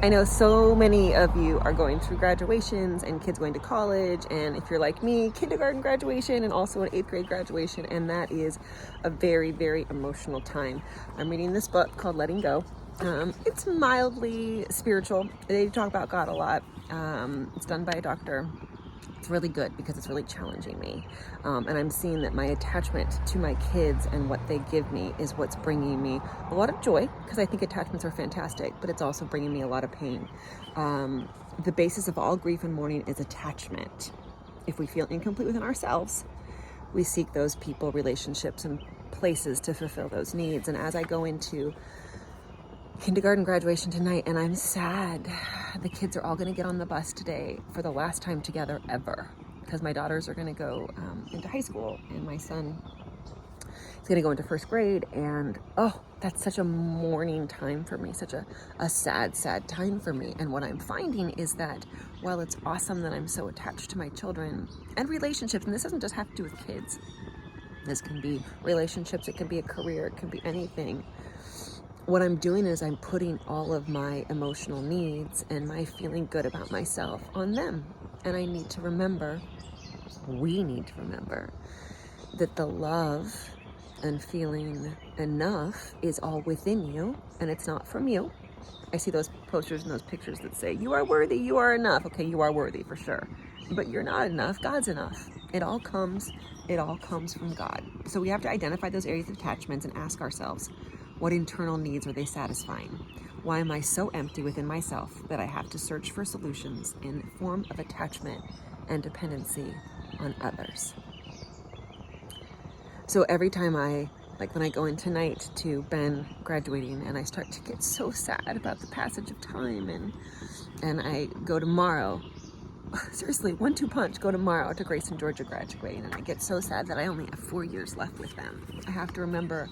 I know so many of you are going through graduations and kids going to college, and if you're like me, kindergarten graduation and also an 8th grade graduation, and that is a very, very emotional time. I'm reading this book called Letting Go. It's mildly spiritual. They talk about God a lot. It's done by a doctor. It's really good because it's really challenging me. And I'm seeing that my attachment to my kids and what they give me is what's bringing me a lot of joy, because I think attachments are fantastic, but it's also bringing me a lot of pain. The basis of all grief and mourning is attachment. If we feel incomplete within ourselves, we seek those people, relationships, and places to fulfill those needs. And as I go into kindergarten graduation tonight, and I'm sad. The kids are all going to get on the bus today for the last time together ever, because my daughters are going to go into high school, and my son is going to go into 1st grade. And that's such a mourning time for me, such a sad time for me. And what I'm finding is that while it's awesome that I'm so attached to my children and relationships, and this doesn't just have to do with kids, this can be relationships, it can be a career, it can be anything. What I'm doing is I'm putting all of my emotional needs and my feeling good about myself on them. And I need to remember, we need to remember, that the love and feeling enough is all within you, and it's not from you. I see those posters and those pictures that say, you are worthy, you are enough. Okay, you are worthy for sure, but you're not enough. God's enough. It all comes from God. So we have to identify those areas of attachments and ask ourselves, what internal needs are they satisfying? Why am I so empty within myself that I have to search for solutions in form of attachment and dependency on others? So every time when I go in tonight to Ben graduating, and I start to get so sad about the passage of time, and I go tomorrow, seriously, 1-2 punch, go tomorrow to Grace and Georgia graduating, and I get so sad that I only have 4 years left with them. I have to remember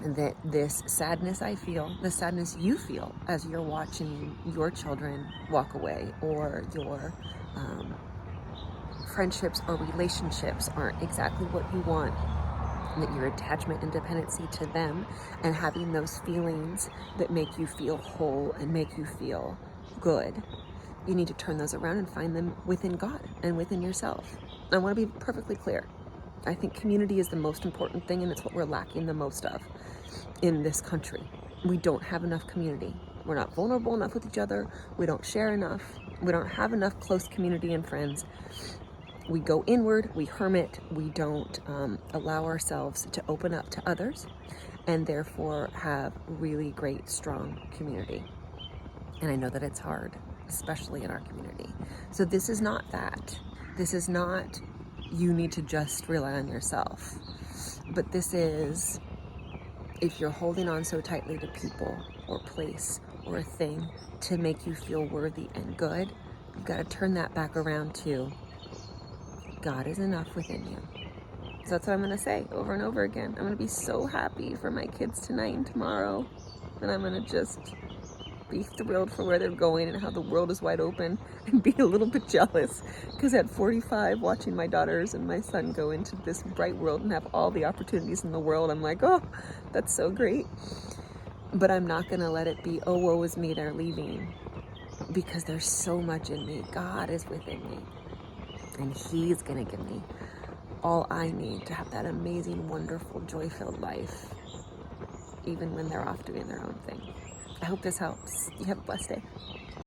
that this sadness I feel, the sadness you feel as you're watching your children walk away, or your friendships or relationships aren't exactly what you want, that your attachment and dependency to them, and having those feelings that make you feel whole and make you feel good, you need to turn those around and find them within God and within yourself. I want to be perfectly clear. I think community is the most important thing, and it's what we're lacking the most of in this country. We don't have enough community. We're not vulnerable enough with each other. We don't share enough. We don't have enough close community and friends. We go inward, we hermit, we don't allow ourselves to open up to others, and therefore have really great, strong community. And I know that it's hard, especially in our community. So this is not that. This is not you need to just rely on yourself. But this is, if you're holding on so tightly to people or place or a thing to make you feel worthy and good, you've got to turn that back around to God is enough within you. So that's what I'm going to say over and over again. I'm going to be so happy for my kids tonight and tomorrow, and I'm going to just be thrilled for where they're going and how the world is wide open, and be a little bit jealous because at 45, watching my daughters and my son go into this bright world and have all the opportunities in the world, I'm like, oh, that's so great. But I'm not going to let it be, oh, woe is me, they're leaving, because there's so much in me. God is within me, and He's going to give me all I need to have that amazing, wonderful, joy-filled life, even when they're off doing their own thing. I hope this helps. You have a blessed day.